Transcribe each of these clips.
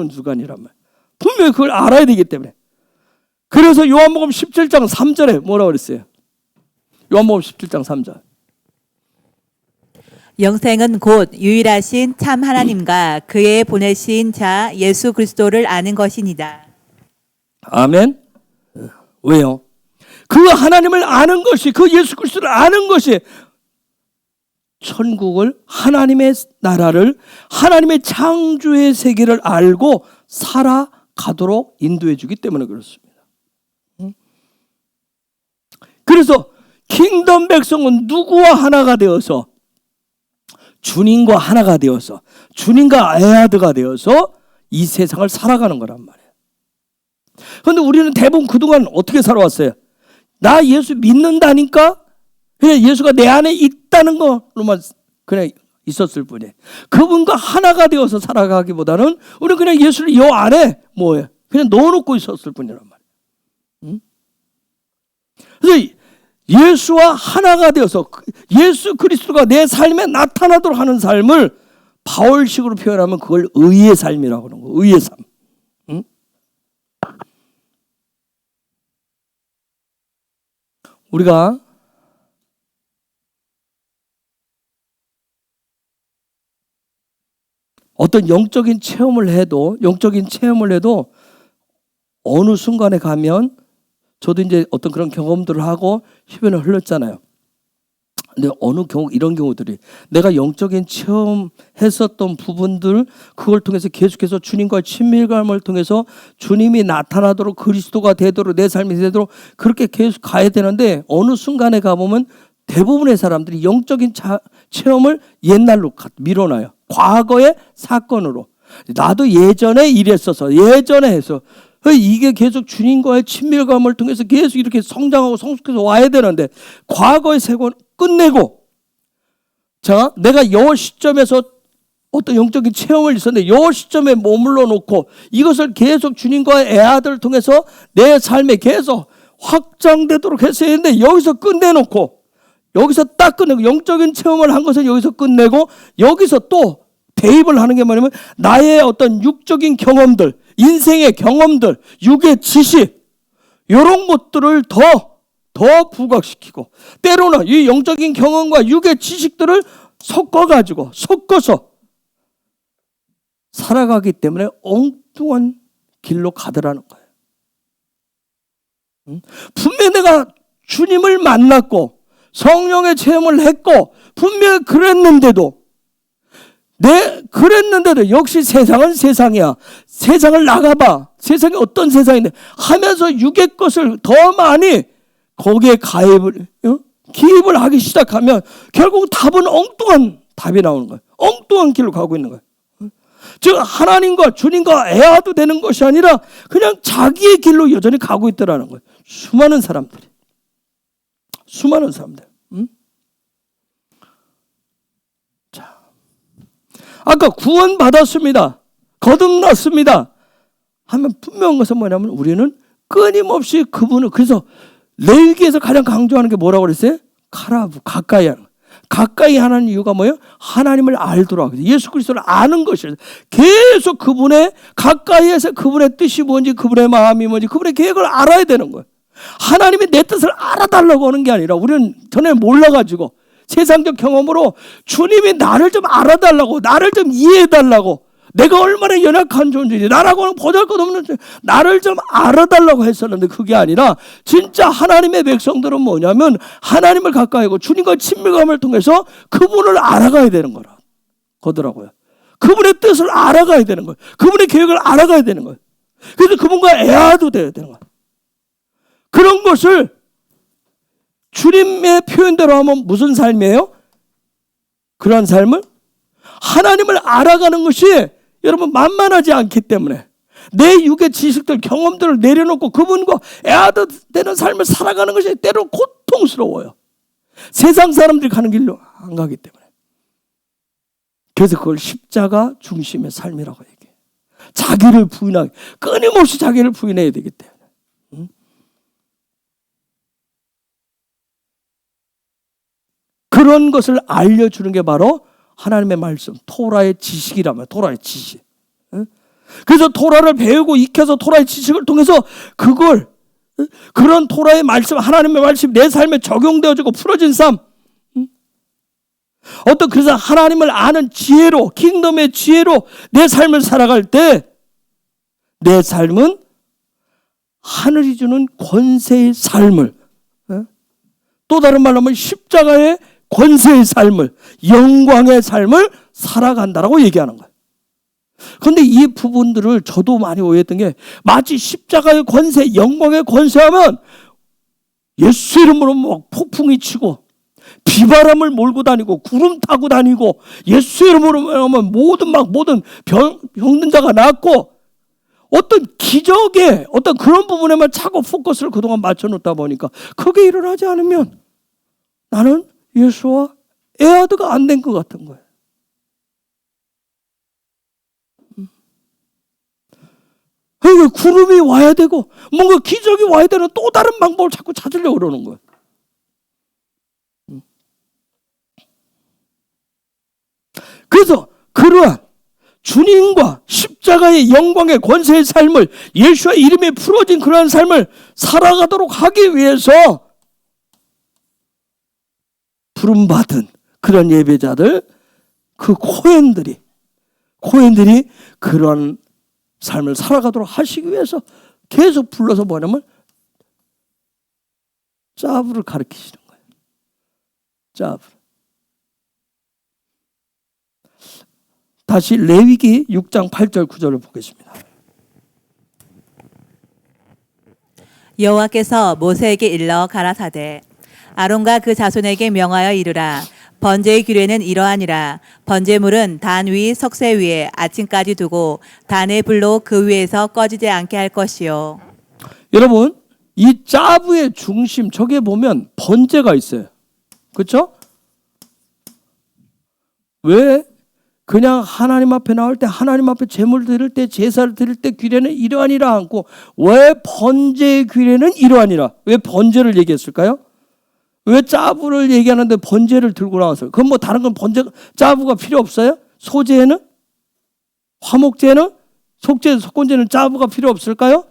주간이란 말. 분명히 그걸 알아야 되기 때문에. 그래서 요한복음 17장 3절에 뭐라고 그랬어요? 요한복음 17장 3절. 영생은 곧 유일하신 참 하나님과 그의 보내신 자 예수 그리스도를 아는 것이니라. 아멘. 왜요? 그 하나님을 아는 것이, 그 예수 그리스도를 아는 것이 천국을, 하나님의 나라를, 하나님의 창조의 세계를 알고 살아가도록 인도해 주기 때문에 그렇습니다. 그래서 킹덤 백성은 누구와 하나가 되어서, 주님과 하나가 되어서, 주님과 에아드가 되어서 이 세상을 살아가는 거란 말이에요. 그런데 우리는 대부분 그동안 어떻게 살아왔어요? 나 예수 믿는다니까 그냥 예수가 내 안에 있다는 거로만 그냥 있었을 뿐이에요. 그분과 하나가 되어서 살아가기보다는 우리는 그냥 예수를 이 안에 뭐예요? 그냥 넣어놓고 있었을 뿐이란 말이에요. 그래서 예수와 하나가 되어서 예수 그리스도가 내 삶에 나타나도록 하는 삶을 바울식으로 표현하면 그걸 의의 삶이라고 하는 거예요. 의의 삶. 우리가 어떤 영적인 체험을 해도 어느 순간에 가면, 저도 이제 어떤 그런 경험들을 하고 휘변을 흘렀잖아요. 근데 어느 경우, 이런 경우들이 내가 영적인 체험했었던 부분들, 그걸 통해서 계속해서 주님과의 친밀감을 통해서 주님이 나타나도록, 그리스도가 되도록, 내 삶이 되도록 그렇게 계속 가야 되는데, 어느 순간에 가보면 대부분의 사람들이 영적인 체험을 옛날로 밀어놔요. 과거의 사건으로. 나도 예전에 이랬어서, 예전에 해서, 이게 계속 주님과의 친밀감을 통해서 계속 이렇게 성장하고 성숙해서 와야 되는데, 과거의 세권 끝내고, 자, 내가 이 시점에서 어떤 영적인 체험을 있었는데 이 시점에 머물러 놓고 이것을 계속 주님과의 애아들을 통해서 내 삶에 계속 확장되도록 했어야 했는데, 여기서 끝내놓고, 여기서 딱 끝내고, 영적인 체험을 한 것은 여기서 끝내고, 여기서 또 대입을 하는 게 뭐냐면 나의 어떤 육적인 경험들, 인생의 경험들, 육의 지식, 이런 것들을 더 부각시키고, 때로는 이 영적인 경험과 육의 지식들을 섞어서 살아가기 때문에 엉뚱한 길로 가더라는 거예요. 분명히 내가 주님을 만났고 성령의 체험을 했고 분명히 그랬는데도 역시 세상은 세상이야. 세상을 나가봐. 세상이 어떤 세상인데 하면서 육의 것을 더 많이 거기에 기입을 하기 시작하면 결국 답은 엉뚱한 답이 나오는 거예요. 엉뚱한 길로 가고 있는 거예요. 즉 하나님과 주님과 애아도 되는 것이 아니라 그냥 자기의 길로 여전히 가고 있더라는 거예요. 수많은 사람들. 자, 아까 구원받았습니다, 거듭났습니다 하면 분명한 것은 뭐냐면 우리는 끊임없이 그분을, 그래서 레위기에서 가장 강조하는 게 뭐라고 그랬어요? 카라브, 가까이 하는 거예요. 가까이 하는 이유가 뭐예요? 하나님을 알도록 하고 예수 그리스도를 아는 것이에요. 계속 그분의 가까이에서 그분의 뜻이 뭔지, 그분의 마음이 뭔지, 그분의 계획을 알아야 되는 거예요. 하나님이 내 뜻을 알아달라고 하는 게 아니라 우리는 전에 몰라가지고 세상적 경험으로 주님이 나를 좀 알아달라고, 나를 좀 이해해달라고, 내가 얼마나 연약한 존재인지, 나라고는 보잘것없는 나를 좀 알아달라고 했었는데, 그게 아니라 진짜 하나님의 백성들은 뭐냐면 하나님을 가까이 하고 주님과 친밀감을 통해서 그분을 알아가야 되는 거더라고요. 그분의 뜻을 알아가야 되는 거예요. 그분의 계획을 알아가야 되는 거예요. 그래서 그분과 애아도 돼야 되는 거예요. 그런 것을 주님의 표현대로 하면 무슨 삶이에요? 그런 삶을 하나님을 알아가는 것이 여러분 만만하지 않기 때문에 내 육의 지식들, 경험들을 내려놓고 그분과 애아도 되는 삶을 살아가는 것이 때로 고통스러워요. 세상 사람들이 가는 길로 안 가기 때문에. 그래서 그걸 십자가 중심의 삶이라고 얘기해요. 자기를 부인하기, 끊임없이 자기를 부인해야 되기 때문에. 그런 것을 알려주는 게 바로 하나님의 말씀, 토라의 지식이라면, 토라의 지식. 그래서 토라를 배우고 익혀서 토라의 지식을 통해서 그런 토라의 말씀, 하나님의 말씀 내 삶에 적용되어지고 풀어진 삶. 그래서 하나님을 아는 지혜로, 킹덤의 지혜로 내 삶을 살아갈 때 내 삶은 하늘이 주는 권세의 삶을, 또 다른 말로 하면 십자가의 권세의 삶을, 영광의 삶을 살아간다라고 얘기하는 거예요. 그런데 이 부분들을 저도 많이 오해했던 게, 마치 십자가의 권세, 영광의 권세하면 예수 이름으로 막 폭풍이 치고 비바람을 몰고 다니고 구름 타고 다니고 예수 이름으로 하면 모든 병든 자가 낫고, 어떤 기적에 어떤 그런 부분에만 자꾸 포커스를 그동안 맞춰놓다 보니까 그게 일어나지 않으면 나는 예수와 에아드가 안 된 것 같은 거예요. 그러니까 구름이 와야 되고 뭔가 기적이 와야 되는 또 다른 방법을 자꾸 찾으려고 그러는 거예요. 그래서 그러한 주님과 십자가의 영광의 권세의 삶을, 예수와 이름에 풀어진 그러한 삶을 살아가도록 하기 위해서 부름받은 그런 예배자들, 그 코헨들이 그런 삶을 살아가도록 하시기 위해서 계속 불러서 뭐냐면 짜부를 가르치시는 거예요. 짜부. 다시 레위기 6장 8절 9절을 보겠습니다. 여호와께서 모세에게 일러 가라사대 아론과 그 자손에게 명하여 이르라. 번제의 규례는 이러하니라. 번제물은 단 위 석쇠 위에 아침까지 두고 단의 불로 그 위에서 꺼지지 않게 할 것이요. 여러분, 이 짜부의 중심, 저기에 보면 번제가 있어요. 그렇죠? 왜 그냥 하나님 앞에 나올 때, 하나님 앞에 제물 드릴 때, 제사를 드릴 때 규례는 이러하니라 않고, 왜 번제의 규례는 이러하니라? 왜 번제를 얘기했을까요? 왜 짜부를 얘기하는데 번제를 들고 나왔어요? 그럼 뭐 다른 건 짜부가 필요 없어요? 소제는? 화목제는? 속죄, 속건제는 짜부가 필요 없을까요?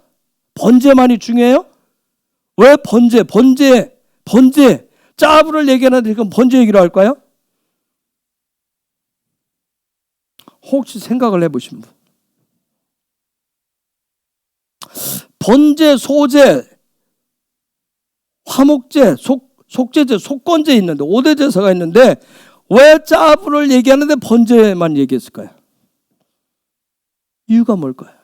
번제만이 중요해요? 왜 번제, 짜부를 얘기하는데 그럼 번제 얘기로 할까요? 혹시 생각을 해보신 분? 번제, 소제, 화목제, 속죄제, 속건제 있는데 5대 제사가 있는데 왜 짜부를 얘기하는데 번제만 얘기했을까요? 이유가 뭘까요?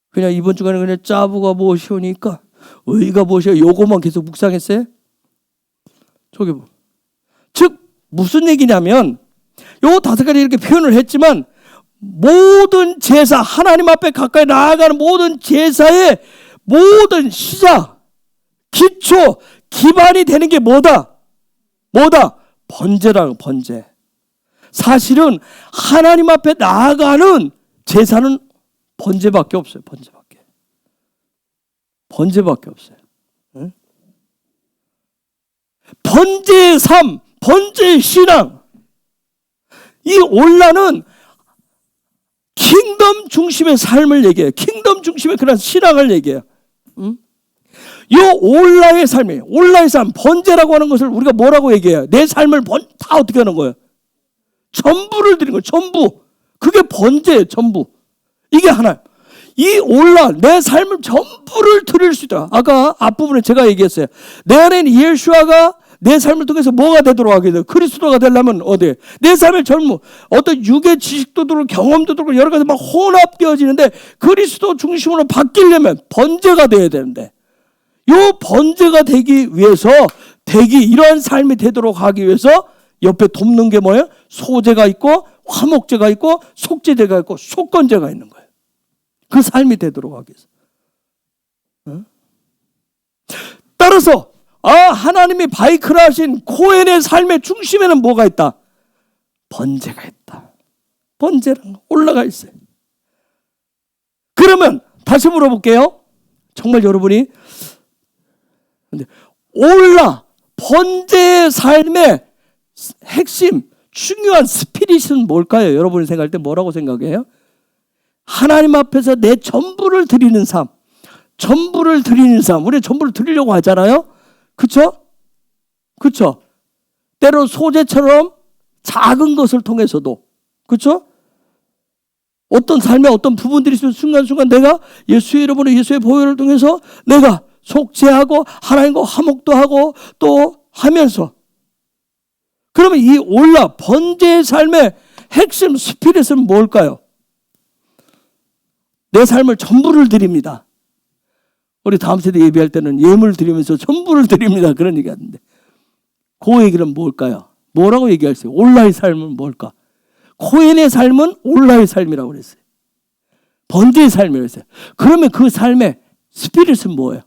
그냥 이번 주간에 그냥 짜부가 무엇이오니까 의가 무엇이오, 요거만 계속 묵상했어요? 저기 뭐. 즉 무슨 얘기냐면, 요 5가지 이렇게 표현을 했지만 모든 제사, 하나님 앞에 가까이 나아가는 모든 제사의 모든 시작, 기초, 기반이 되는 게 뭐다? 번제라고. 번제. 사실은 하나님 앞에 나아가는 제사는 번제밖에 없어요. 번제밖에 없어요. 응? 번제의 삶, 번제의 신앙. 이 올라는 킹덤 중심의 삶을 얘기해요. 킹덤 중심의 그런 신앙을 얘기해요. 이 올라의 삶이에요. 올라의 삶, 번제라고 하는 것을 우리가 뭐라고 얘기해요? 내 삶을 다 어떻게 하는 거예요? 전부를 드리는 거예요. 전부. 그게 번제예요. 전부. 이게 하나. 이 올라, 내 삶을 전부를 드릴 수 있다. 아까 앞부분에 제가 얘기했어요. 내 안에는 예수아가 내 삶을 통해서 뭐가 되도록 하게 돼요? 그리스도가 되려면 어디에? 내 삶의 전무, 어떤 육의 지식도 들고 경험도 들고 여러 가지 막 혼합되어지는데, 그리스도 중심으로 바뀌려면 번제가 돼야 되는데, 요 번제가 되기 위해서, 이러한 삶이 되도록 하기 위해서 옆에 돕는 게 뭐예요? 소제가 있고 화목제가 있고 속죄제가 있고 속건제가 있는 거예요. 그 삶이 되도록 하기 위해서. 따라서 하나님이 바이크라 하신 코헨의 삶의 중심에는 뭐가 있다? 번제가 있다. 번제랑 올라가 있어요. 그러면 다시 물어볼게요. 정말 여러분이 번제의 삶의 핵심, 중요한 스피릿은 뭘까요? 여러분이 생각할 때 뭐라고 생각해요? 하나님 앞에서 내 전부를 드리는 삶. 전부를 드리는 삶. 우리 전부를 드리려고 하잖아요. 그렇죠? 그렇죠? 때로 소재처럼 작은 것을 통해서도, 그렇죠? 어떤 삶의 어떤 부분들이 있으면 순간순간 내가 예수의 이름으로 예수의 보혈을 통해서 내가 속죄하고 하나님과 화목도 하고 또 하면서, 그러면 이 번제의 삶의 핵심 스피릿은 뭘까요? 내 삶을 전부를 드립니다. 우리 다음 세대 예배할 때는 예물 드리면서 전부를 드립니다. 그런 얘기 하는데, 그 얘기는 뭘까요? 뭐라고 얘기할까요? 올라의 삶은 뭘까? 코인의 삶은 올라의 삶이라고 그랬어요. 번제의 삶이라고 했어요. 그러면 그 삶의 스피릿은 뭐예요?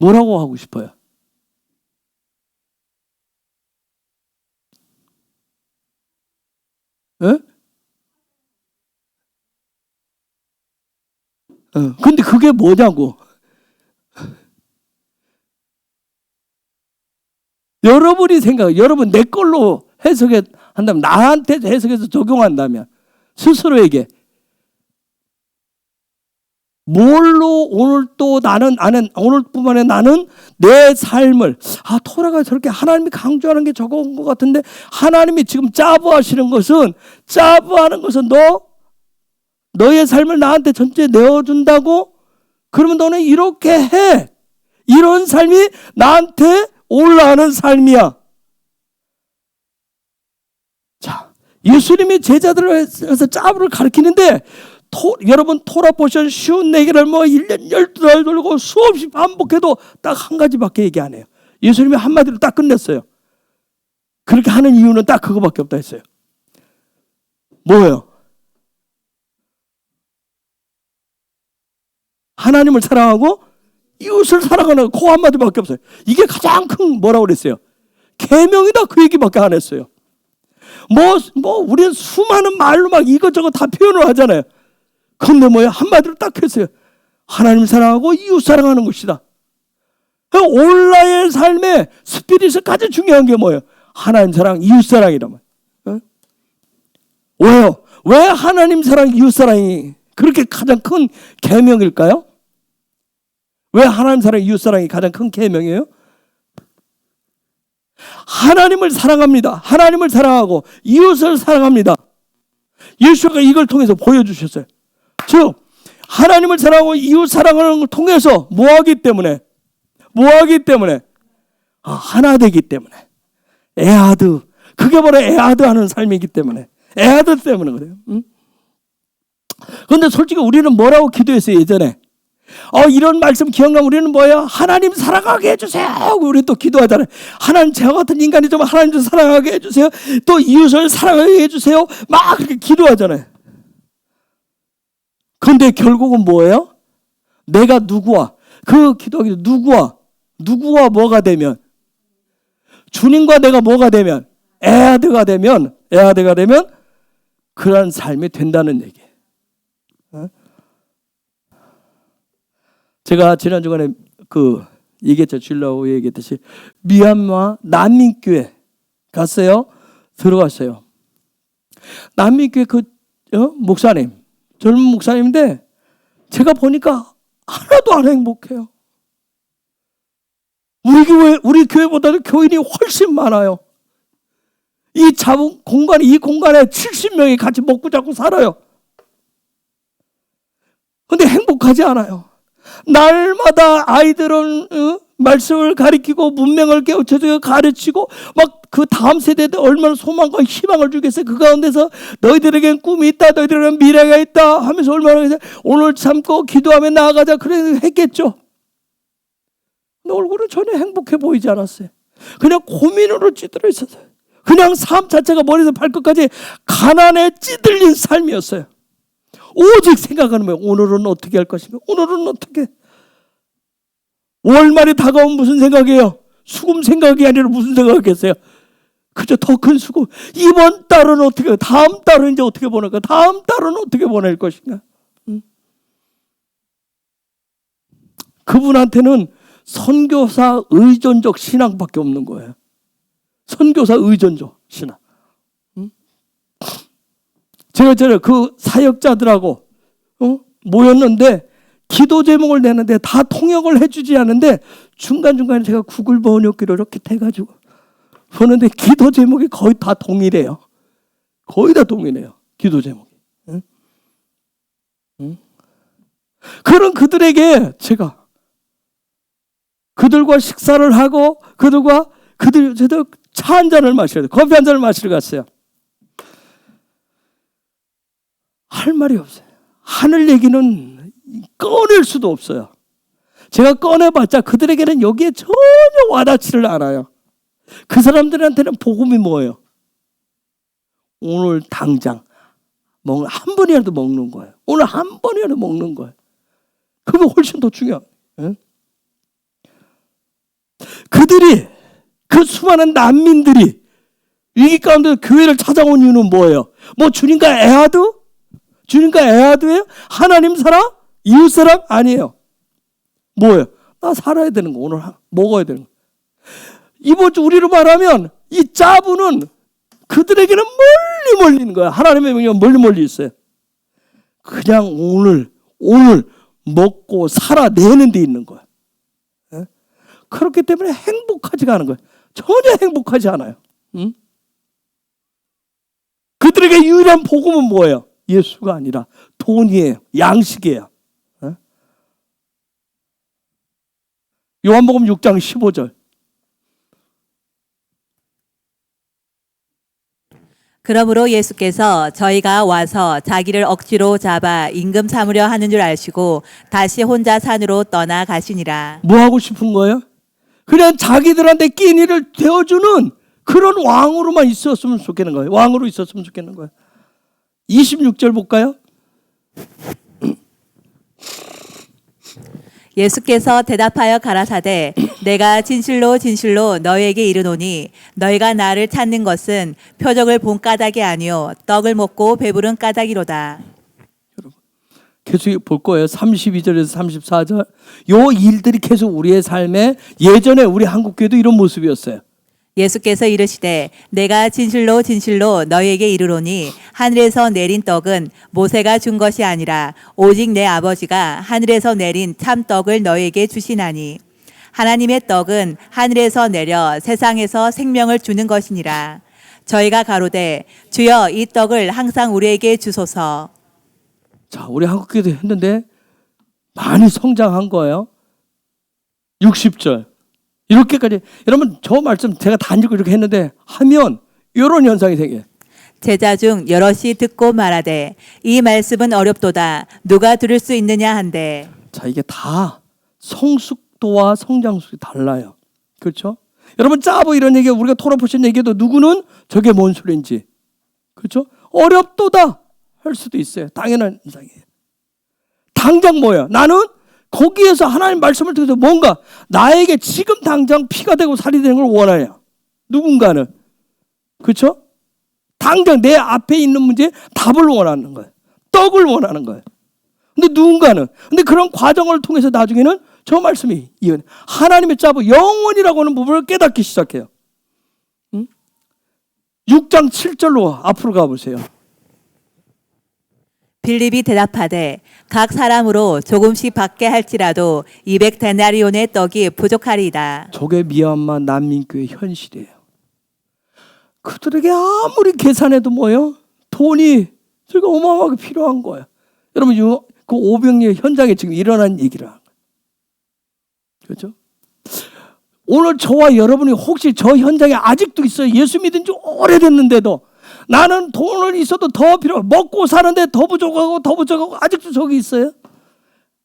뭐라고 하고 싶어요? 예? 근데 그게 뭐냐고. 여러분이 여러분 내 걸로 해석한다면, 나한테 해석해서 적용한다면, 스스로에게 뭘로 오늘 또 오늘뿐만 아니라 나는 내 삶을, 토라가 저렇게 하나님이 강조하는 게 적은 것 같은데, 하나님이 지금 짜부하시는 것은, 너의 삶을 나한테 전체 내어준다고? 그러면 너는 이렇게 해. 이런 삶이 나한테 올라가는 삶이야. 자, 예수님이 제자들을 해서 짜부를 가르치는데, 여러분 토라 포션 쉬운 4개를 1년 12달 돌고 수없이 반복해도 딱 한 가지밖에 얘기 안 해요. 예수님이 한마디로 딱 끝냈어요. 그렇게 하는 이유는 딱 그거밖에 없다 했어요. 뭐예요? 하나님을 사랑하고 이웃을 사랑하는 그 한마디밖에 없어요. 이게 가장 큰 뭐라고 그랬어요? 계명이다, 그 얘기밖에 안 했어요. 우리는 수많은 말로 막 이것저것 다 표현을 하잖아요. 근데 한마디로 딱 했어요. 하나님 사랑하고 이웃 사랑하는 것이다. 올라의 삶의 스피릿이 가장 중요한 게 뭐예요? 하나님 사랑, 이웃 사랑이란 말이에요. 왜요? 왜 하나님 사랑, 이웃 사랑이 그렇게 가장 큰 계명일까요? 왜 하나님 사랑, 이웃 사랑이 가장 큰 계명이에요? 하나님을 사랑합니다. 하나님을 사랑하고 이웃을 사랑합니다. 예수가 이걸 통해서 보여주셨어요. 즉 하나님을 사랑하고 이웃 사랑하는 걸 통해서 뭐하기 때문에? 하나 되기 때문에. 에하드. 그게 바로 에하드 하는 삶이기 때문에. 에하드 때문에 그래요. 그런데 솔직히 우리는 뭐라고 기도했어요, 예전에? 이런 말씀 기억나면 우리는 뭐예요? 하나님 사랑하게 해주세요 하고 우리 또 기도하잖아요. 하나님, 저와 같은 인간이 좀 하나님 좀 사랑하게 해주세요. 또 이웃을 사랑하게 해주세요. 막 그렇게 기도하잖아요. 그런데 결국은 뭐예요? 내가 그 기도하기 누구와 뭐가 되면, 주님과 내가 뭐가 되면, 에하드가 되면 그러한 삶이 된다는 얘기예요. 제가 지난 주간에 얘기했죠. 주일날 얘기했듯이 미얀마 난민교회 갔어요. 들어갔어요. 난민교회 목사님, 젊은 목사님인데 제가 보니까 하나도 안 행복해요. 우리 교회보다도 교인이 훨씬 많아요. 이 공간에 70명이 같이 먹고 자고 살아요. 근데 행복하지 않아요. 날마다 아이들은 말씀을 가르치고 문명을 깨우쳐서 가르치고 막 그 다음 세대들 얼마나 소망과 희망을 주겠어요. 그 가운데서 너희들에겐 꿈이 있다, 너희들에겐 미래가 있다 하면서 얼마나 오늘 참고 기도하며 나아가자 그래 했겠죠. 근데 얼굴은 전혀 행복해 보이지 않았어요. 그냥 고민으로 찌들어 있었어요. 그냥 삶 자체가 머리에서 발끝까지 가난에 찌들린 삶이었어요. 오직 생각하는 거예요. 오늘은 어떻게 할 것인가? 오늘은 어떻게? 월말이 다가오면 무슨 생각이에요? 수금 생각이 아니라 무슨 생각이겠어요? 그저 더 큰 수금. 이번 달은 어떻게, 다음 달은 이제 어떻게 보낼까? 다음 달은 어떻게 보낼 것인가? 그분한테는 선교사 의존적 신앙밖에 없는 거예요. 선교사 의존조 신학. 제가 그 사역자들하고 모였는데 기도 제목을 내는데 다 통역을 해주지 않는데 중간중간에 제가 구글 번역기로 이렇게 해가지고 보는데 기도 제목이 거의 다 동일해요. 거의 다 동일해요. 기도 제목이. 그런 그들에게 제가 그들과 식사를 하고 저도 차 한 잔을 마셔야 돼. 커피 한 잔을 마시러 갔어요. 할 말이 없어요. 하늘 얘기는 꺼낼 수도 없어요. 제가 꺼내봤자 그들에게는 여기에 전혀 와닿지를 않아요. 그 사람들한테는 복음이 뭐예요? 오늘 당장 한 번이라도 먹는 거예요. 오늘 한 번이라도 먹는 거예요. 그게 훨씬 더 중요해요. 그들이 그 수많은 난민들이 위기 가운데 교회를 찾아온 이유는 뭐예요? 뭐 주님과 애하드? 주님과 애하드예요? 하나님 사람? 이웃 사람? 아니에요. 뭐예요? 나 살아야 되는 거. 오늘 먹어야 되는 거. 이번 주 우리로 말하면 이 짜부는 그들에게는 멀리 있는 거야. 하나님의 명령은 멀리 있어요. 그냥 오늘 먹고 살아내는 데 있는 거야. 그렇기 때문에 행복하지가 않은 거예요. 전혀 행복하지 않아요. 그들에게 유일한 복음은 뭐예요? 예수가 아니라 돈이에요. 양식이에요. 요한복음 6장 15절. 그러므로 예수께서 저희가 와서 자기를 억지로 잡아 임금 삼으려 하는 줄 아시고 다시 혼자 산으로 떠나 가시니라. 뭐 하고 싶은 거예요? 그냥 자기들한테 끼니를 대어주는 그런 왕으로만 있었으면 좋겠는 거예요. 왕으로 있었으면 좋겠는 거예요. 26절 볼까요? 예수께서 대답하여 가라사대 내가 진실로 너희에게 이르노니 너희가 나를 찾는 것은 표적을 본 까닭이 아니요 떡을 먹고 배부른 까닭이로다. 계속 볼 거예요. 32절에서 34절. 요 일들이 계속 우리의 삶에 예전에 우리 한국교회도 이런 모습이었어요. 예수께서 이르시되 내가 진실로 너희에게 이르노니 하늘에서 내린 떡은 모세가 준 것이 아니라 오직 내 아버지가 하늘에서 내린 참 떡을 너희에게 주시나니 하나님의 떡은 하늘에서 내려 세상에서 생명을 주는 것이니라. 저희가 가로되 주여 이 떡을 항상 우리에게 주소서. 자, 우리 한국교회도 했는데 많이 성장한 거예요. 60절. 이렇게까지. 여러분 저 말씀 제가 단적으로 이렇게 했는데 하면 이런 현상이 생겨요. 제자 중 여럿이 듣고 말하되 이 말씀은 어렵도다 누가 들을 수 있느냐 한데. 자, 이게 다 성숙도와 성장속이 달라요. 그렇죠? 여러분 짜고 이런 얘기 우리가 토론포션 얘기해도 누구는 저게 뭔 소리인지 그렇죠? 어렵도다 할 수도 있어요. 당연한 현상이에요. 당장 뭐야? 나는 거기에서 하나님 말씀을 통해서 뭔가 나에게 지금 당장 피가 되고 살이 되는 걸 원하냐? 누군가는. 그렇죠? 당장 내 앞에 있는 문제에 답을 원하는 거예요. 떡을 원하는 거예요. 근데 누군가는. 근데 그런 과정을 통해서 나중에는 저 말씀이 이은 하나님의 짜부 영원이라고 하는 부분을 깨닫기 시작해요. 6장 7절로 앞으로 가보세요. 빌립이 대답하되 각 사람으로 조금씩 받게 할지라도 200데나리온의 떡이 부족하리이다. 저게 미얀마 난민교회 현실이에요. 그들에게 아무리 계산해도 뭐예요? 돈이 저가 어마어마하게 필요한 거예요. 여러분 그 오병이어 현장에 지금 일어난 얘기를 하는 거예요. 그렇죠? 오늘 저와 여러분이 혹시 저 현장에 아직도 있어요. 예수 믿은 지 오래됐는데도 나는 돈을 있어도 더 필요, 먹고 사는데 더 부족하고 아직도 저기 있어요?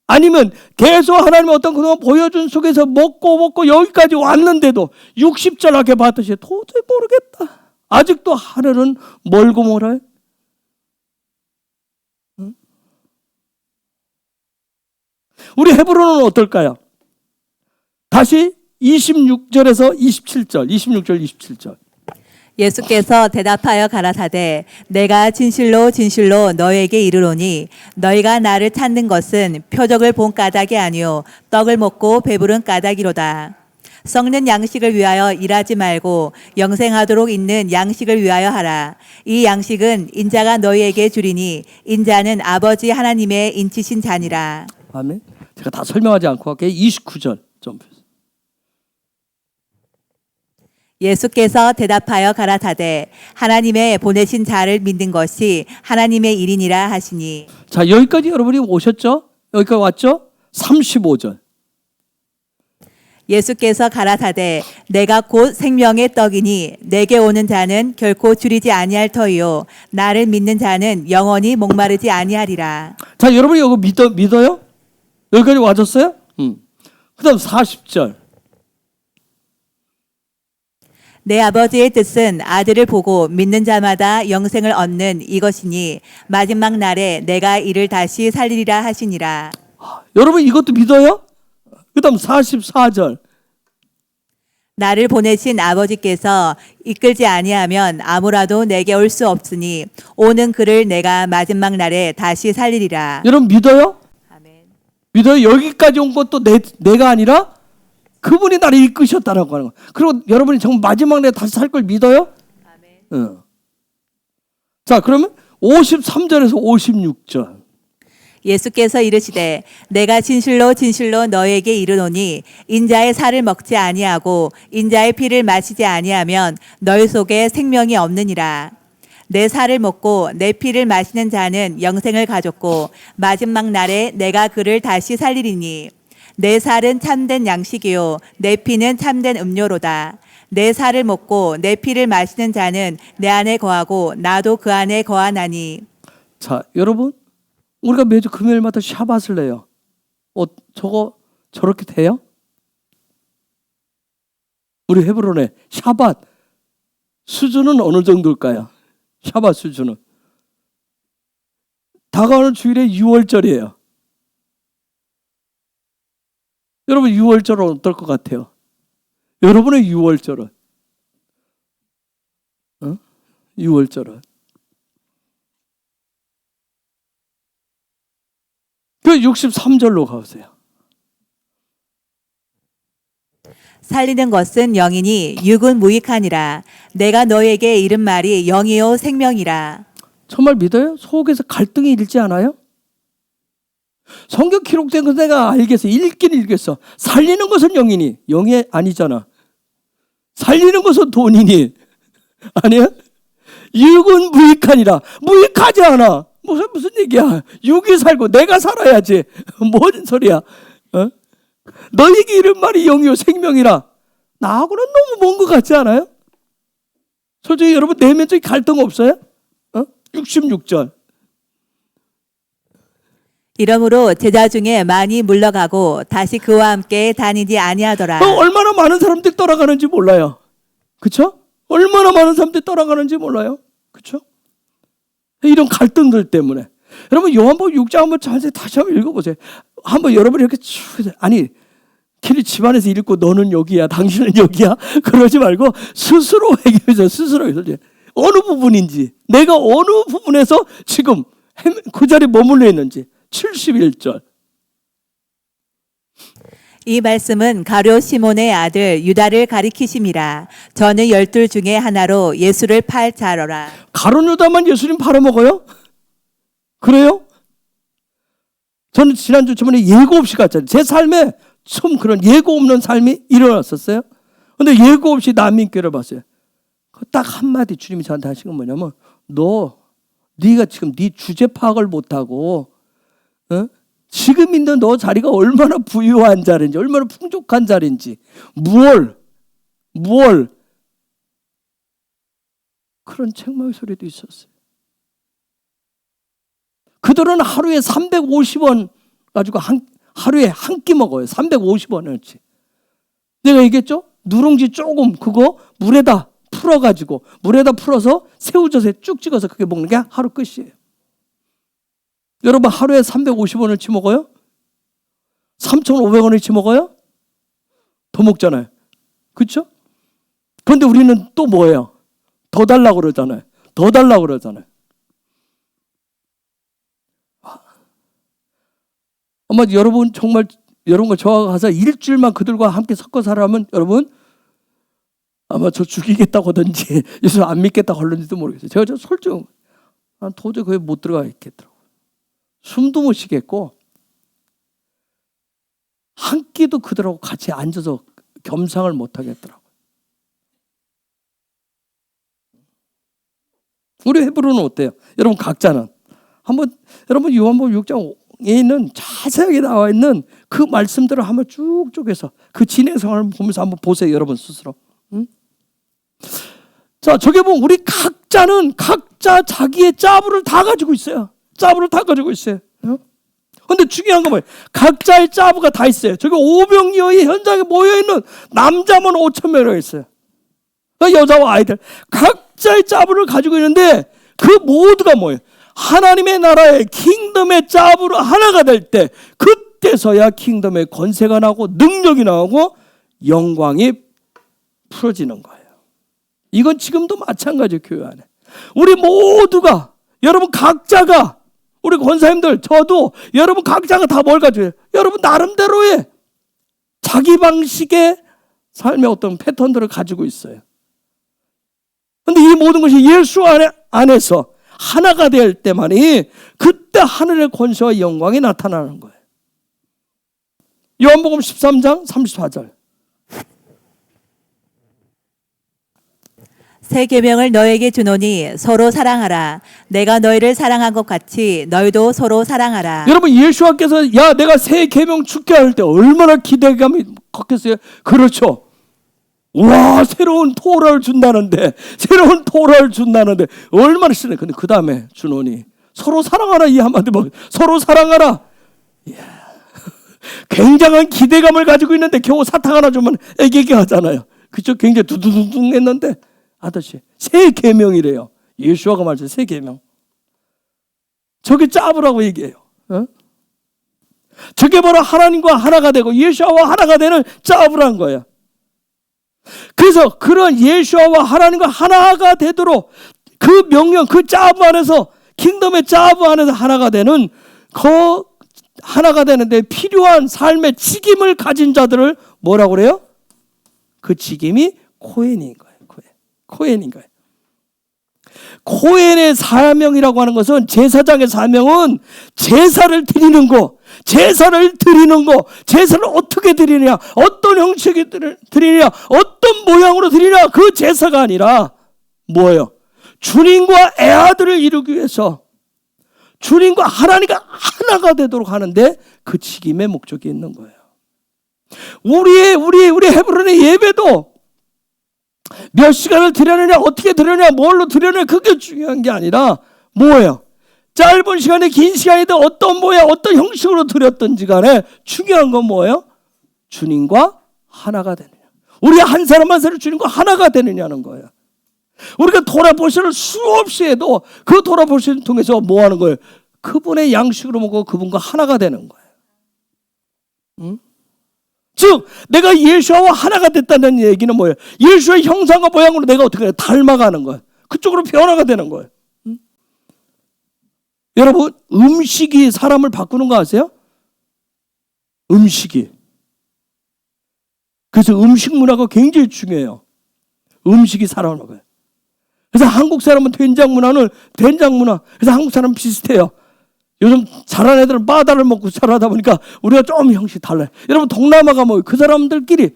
아니면 계속 하나님 어떤 그동안 보여준 속에서 먹고 여기까지 왔는데도 60절 앞에 봤듯이 도저히 모르겠다. 아직도 하늘은 멀고 멀어요? 응? 우리 헤브론은 어떨까요? 다시 26절에서 27절, 26절, 27절. 예수께서 대답하여 가라사대 내가 진실로 너희에게 이르노니 너희가 나를 찾는 것은 표적을 본 까닭이 아니요 떡을 먹고 배부른 까닭이로다. 썩는 양식을 위하여 일하지 말고 영생하도록 있는 양식을 위하여 하라. 이 양식은 인자가 너희에게 주리니 인자는 아버지 하나님의 인치신 자니라. 아멘. 제가 다 설명하지 않고 할게요. 29절 좀. 예수께서 대답하여 가라사대 하나님의 보내신 자를 믿는 것이 하나님의 일이니라 하시니. 자, 여기까지 여러분이 오셨죠? 여기까지 왔죠? 35절. 예수께서 가라사대 내가 곧 생명의 떡이니 내게 오는 자는 결코 줄이지 아니할 터이요 나를 믿는 자는 영원히 목마르지 아니하리라. 자, 여러분이 이거 믿어요? 여기까지 와줬어요? 그다음 40절. 내 아버지의 뜻은 아들을 보고 믿는 자마다 영생을 얻는 이것이니 마지막 날에 내가 이를 다시 살리리라 하시니라. 여러분 이것도 믿어요? 그다음 44절. 나를 보내신 아버지께서 이끌지 아니하면 아무라도 내게 올 수 없으니 오는 그를 내가 마지막 날에 다시 살리리라. 여러분 믿어요? 아멘. 믿어요? 여기까지 온 것도 내가 아니라 그분이 나를 이끄셨다라고 하는 거. 그리고 여러분이 정말 마지막 날에 다시 살 걸 믿어요? 아멘. 응. 자, 그러면 53절에서 56절. 예수께서 이르시되 내가 진실로 진실로 너에게 이르노니 인자의 살을 먹지 아니하고 인자의 피를 마시지 아니하면 너희 속에 생명이 없느니라. 내 살을 먹고 내 피를 마시는 자는 영생을 가졌고 마지막 날에 내가 그를 다시 살리리니 내 살은 참된 양식이요 내 피는 참된 음료로다. 내 살을 먹고 내 피를 마시는 자는 내 안에 거하고 나도 그 안에 거하나니. 자, 여러분 우리가 매주 금요일마다 샤밧을 내요. 저거 저렇게 돼요? 우리 헤브론의 샤밧 수준은 어느 정도일까요? 샤밧 수준은 다가오는 주일에 6월절이에요. 여러분 6월절은 어떨 것 같아요? 여러분의 6월절은 6월절은 그 63절로 가보세요. 살리는 것은 영이니 육은 무익하니라. 내가 너에게 이른 말이 영이요 생명이라. 정말 믿어요? 속에서 갈등이 일지 않아요? 성경 기록된 거 내가 알겠어. 읽긴 읽겠어. 살리는 것은 영이니 영이 아니잖아. 살리는 것은 돈이니 아니야? 육은 무익하니라. 무익하지 않아. 무슨 얘기야? 육이 살고 내가 살아야지. 뭔 소리야? 너에게 이런 말이 영이요 생명이라. 나하고는 너무 먼 것 같지 않아요? 솔직히 여러분 내면적인 갈등 없어요? 66절. 이러므로 제자 중에 많이 물러가고 다시 그와 함께 다니지 아니하더라. 얼마나 많은 사람들이 떠나가는지 몰라요. 그렇죠? 얼마나 많은 사람들이 떠나가는지 몰라요. 그렇죠? 이런 갈등들 때문에. 여러분 요한복음 6장 한번 자세히 다시 한번 읽어보세요. 한번 여러분이 이렇게 아니 길이 집안에서 읽고 너는 여기야 당신은 여기야 그러지 말고 스스로 회개해서 스스로 어느 부분인지 내가 어느 부분에서 지금 그 자리에 머물러 있는지. 71절. 이 말씀은 가룟 시몬의 아들 유다를 가리키심이라. 저는 12 중에 하나로 예수를 팔 자로라. 가룟 유다만 예수님 팔아먹어요? 그래요? 저는 지난주 저번에 예고 없이 갔잖아요. 제 삶에 처음 그런 예고 없는 삶이 일어났었어요. 근데 예고 없이 난민교를 봤어요. 딱 한마디 주님이 저한테 하신 건 뭐냐면 네가 지금 네 주제 파악을 못하고 지금 있는 너 자리가 얼마나 부유한 자리인지 얼마나 풍족한 자리인지 무얼 그런 책망의 소리도 있었어요. 그들은 하루에 350원 가지고 하루에 한 끼 먹어요. 350원어치. 내가 얘기했죠? 누룽지 조금 그거 물에다 풀어서 새우젓에 쭉 찍어서 그게 먹는 게 하루 끝이에요. 여러분 하루에 350원어치 먹어요? 3,500원어치 먹어요? 더 먹잖아요. 그렇죠? 그런데 우리는 또 뭐예요? 더 달라고 그러잖아요. 아마 여러분 정말 여러분과 저와 가서 일주일만 그들과 함께 섞어 살아면 여러분 아마 저 죽이겠다고 하든지 예수 안 믿겠다고 하는지도 모르겠어요. 제가 솔직히 도저히 거기 못 들어가 있겠더라고요. 숨도 못 쉬겠고 한 끼도 그들하고 같이 앉아서 겸상을 못 하겠더라고요. 우리 헤브론은 어때요? 여러분 각자는 한번 여러분 요한복음 6장 에 있는 자세하게 나와 있는 그 말씀들을 한번 쭉쭉 해서 그 진행상을 보면서 한번 보세요. 여러분 스스로. 응? 자, 저게 보면 우리 각자는 각자 자기의 짜부를 다 가지고 있어요. 짜부를 다 가지고 있어요. 그런데 중요한 건 뭐예요? 각자의 짜부가 다 있어요. 저기 오병이어의 현장에 모여있는 남자만 5천 명이나 있어요. 여자와 아이들 각자의 짜부를 가지고 있는데 그 모두가 뭐예요? 하나님의 나라의 킹덤의 짜부로 하나가 될 때 그때서야 킹덤의 권세가 나고 능력이 나오고 영광이 풀어지는 거예요. 이건 지금도 마찬가지예요. 교회 안에 우리 모두가 여러분 각자가 우리 권사님들 저도 여러분 각자가 다 뭘 가지고 해요? 여러분 나름대로의 자기 방식의 삶의 어떤 패턴들을 가지고 있어요. 그런데 이 모든 것이 예수 안에서 하나가 될 때만이 그때 하늘의 권세와 영광이 나타나는 거예요. 요한복음 13장 34절. 새 계명을 너에게 주노니 서로 사랑하라. 내가 너희를 사랑한 것 같이 너희도 서로 사랑하라. 여러분 예수님께서 야 내가 새 계명 줄게 할 때 얼마나 기대감이 컸겠어요. 그렇죠. 와 새로운 토라를 준다는데 얼마나 싫어요. 근데 그 다음에 주노니 서로 사랑하라 이 한마디 뭐 서로 사랑하라. 이야, 굉장한 기대감을 가지고 있는데 겨우 사탕 하나 주면 애기게 하잖아요. 그쵸? 굉장히 두두두둥 했는데 아저씨 새 계명이래요. 예수와가 말씀 새 계명. 저게 짜부라고 얘기해요. 어? 저게 바로 하나님과 하나가 되고 예수와 하나가 되는 짜부란 거예요. 그래서 그런 예수와 하나님과 하나가 되도록 그 명령, 그 짜부 안에서 킹덤의 짜부 안에서 하나가 되는 그 하나가 되는데 필요한 삶의 직임을 가진 자들을 뭐라고 그래요? 그 직임이 코헨인 거예요. 코헨인 거예요. 코헨의 사명이라고 하는 것은 제사장의 사명은 제사를 드리는 거, 제사를 어떻게 드리느냐, 어떤 형식이 드리느냐, 어떤 모양으로 드리느냐, 그 제사가 아니라 뭐예요? 주님과 애아들을 이루기 위해서 주님과 하나님과 하나가 되도록 하는데 그 직임의 목적이 있는 거예요. 우리 헤브론의 예배도 몇 시간을 드렸느냐, 어떻게 드렸느냐, 뭘로 드렸느냐, 그게 중요한 게 아니라 뭐예요? 짧은 시간에 긴 시간이든 어떤 모양, 어떤 형식으로 드렸든지 간에 중요한 건 뭐예요? 주님과 하나가 되느냐. 우리 한 사람 한 사람 주님과 하나가 되느냐는 거예요. 우리가 돌아보시를 수없이 해도 그 돌아보시를 통해서 뭐 하는 거예요? 그분의 양식으로 먹고 그분과 하나가 되는 거예요. 응? 즉 내가 예수와 하나가 됐다는 얘기는 뭐예요? 예수의 형상과 모양으로 내가 어떻게 해요? 닮아가는 거예요. 그쪽으로 변화가 되는 거예요. 응? 여러분 음식이 사람을 바꾸는 거 아세요? 음식이. 그래서 음식 문화가 굉장히 중요해요. 음식이 사람을 바꿔요. 그래서 한국 사람은 된장 문화. 그래서 한국 사람 비슷해요. 요즘 잘하는 애들은 바다를 먹고 자라다 보니까 우리가 좀 형식이 달라요. 여러분 동남아 가면 그 사람들끼리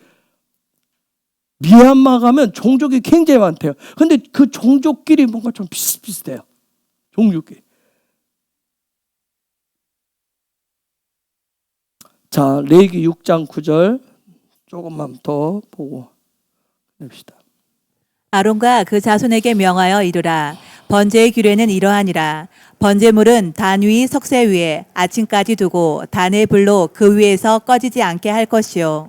미얀마 가면 종족이 굉장히 많대요. 근데 그 종족끼리 뭔가 좀 비슷비슷해요. 종족끼리. 자, 레위기 6장 9절 조금만 더 보고 냅시다. 아론과 그 자손에게 명하여 이르라. 번제의 규례는 이러하니라. 번제물은 단 위 석쇠 위에 아침까지 두고 단의 불로 그 위에서 꺼지지 않게 할 것이요.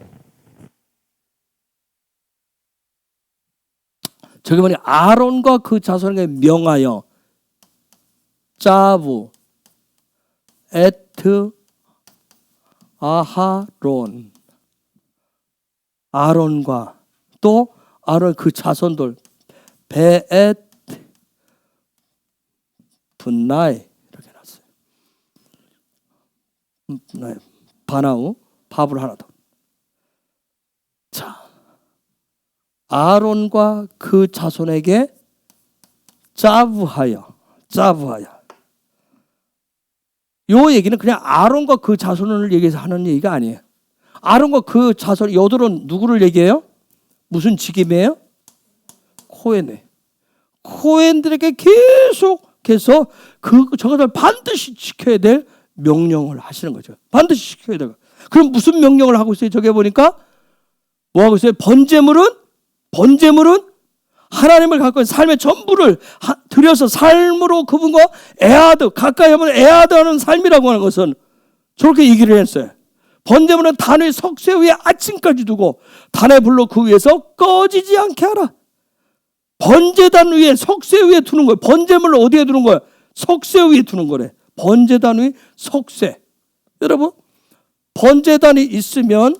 저기 뭐냐 아론과 그 자손에게 명하여 짜부 에트 아하론 아론과 또 아론 그 자손들 베엣 분나이 이렇게 놨어요. 바나우 밥을 하나 더. 자, 아론과 그 자손에게 짜부하여. 요 얘기는 그냥 아론과 그 자손을 얘기해서 하는 얘기가 아니에요. 아론과 그 자손, 여들은 누구를 얘기해요? 무슨 직임이에요? 코헨에. 코헨들에게 계속해서 저것을 반드시 지켜야 될 명령을 하시는 거죠. 반드시 지켜야 돼요. 그럼 무슨 명령을 하고 있어요? 저기 보니까 뭐 하고 있어요? 번제물은 하나님을 갖고 있는 삶의 전부를 들여서 삶으로 그분과 에아드, 가까이 하면 에아드하는 삶이라고 하는 것은 저렇게 얘기를 했어요. 번제물은 단의 석쇠 위에 아침까지 두고 단의 불로 그 위에서 꺼지지 않게 하라. 번제단 위에 석쇠 위에 두는 거예요. 번제물을 어디에 두는 거예요? 석쇠 위에 두는 거래. 번제단 위 석쇠. 여러분, 번제단이 있으면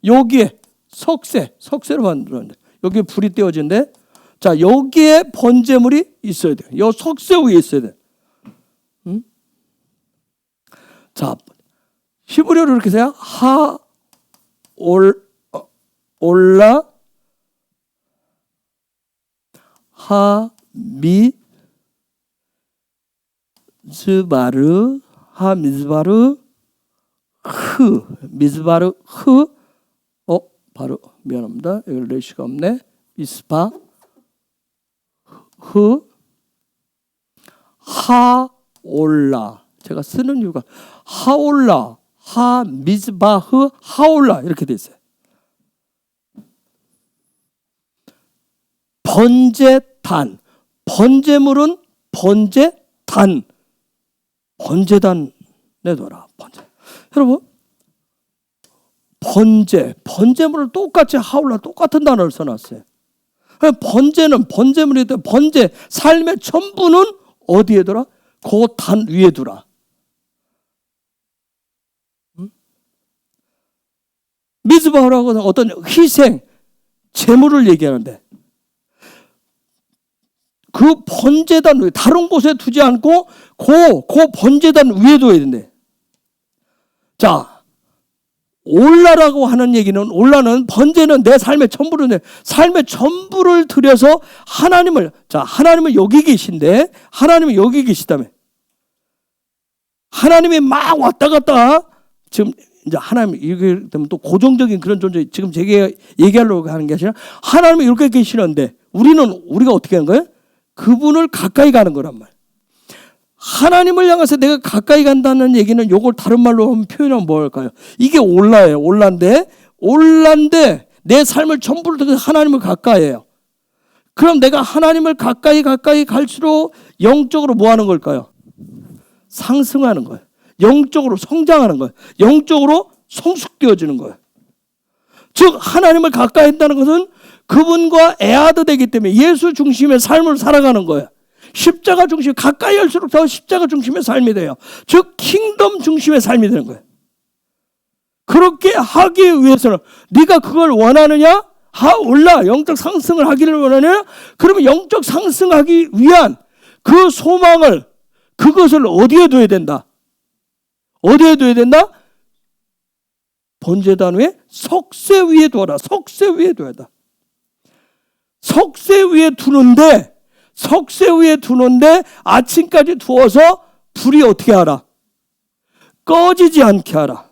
여기에 석쇠로 만들었는데 여기에 불이 떼어진대. 자, 여기에 번제물이 있어야 돼요. 요 석쇠 위에 있어야 돼. 자, 히브리어로 이렇게 해요. 올라 미즈바르 바로 미안합니다. 여기 레시가 없네. 미스파 하올라. 제가 쓰는 이유가 하올라, 미즈바흐 하올라 이렇게 돼 있어요. 번제단, 번제물은 번제단에 둬라. 여러분, 번제물을 똑같이 하올라 똑같은 단어를 써놨어요. 번제물이 돼. 번제 삶의 전부는 어디에 두라? 그 단 위에 두라. 미즈바라고 하는 어떤 희생, 제물을 얘기하는데 그 번제단 위에 다른 곳에 두지 않고 그 번제단 위에 둬야 된대. 자, 올라라고 하는 얘기는 올라는 번제는 내 삶의 전부를 삶의 전부를 들여서 하나님을 여기 계신데 하나님은 여기 계시다며. 하나님이 막 왔다 갔다 지금 이제 하나님 이게 되면 또 고정적인 그런 존재 지금 제가 얘기하려고 하는 게 아니라 하나님이 이렇게 계시는데 우리가 어떻게 하는 거예요? 그분을 가까이 가는 거란 말이에요. 하나님을 향해서 내가 가까이 간다는 얘기는 요걸 다른 말로 하면 표현하면 뭘까요? 이게 올라예요. 올라인데 내 삶을 전부를 통해서 하나님을 가까이 해요. 그럼 내가 하나님을 가까이 갈수록 영적으로 뭐 하는 걸까요? 상승하는 거예요. 영적으로 성장하는 거예요. 영적으로 성숙되어지는 거예요. 즉 하나님을 가까이 한다는 것은 그분과 에아드 되기 때문에 예수 중심의 삶을 살아가는 거예요. 십자가 중심, 가까이 할수록 더 십자가 중심의 삶이 돼요. 즉 킹덤 중심의 삶이 되는 거예요. 그렇게 하기 위해서는 네가 그걸 원하느냐? 올라 영적 상승을 하기를 원하느냐? 그러면 영적 상승하기 위한 그 소망을 그것을 어디에 둬야 된다? 어디에 둬야 된다? 번제단 위에 석쇠 위에 둬라. 석쇠 위에 둬야 돼. 석쇠 위에 두는데 아침까지 두어서 불이 어떻게 하라? 꺼지지 않게 하라.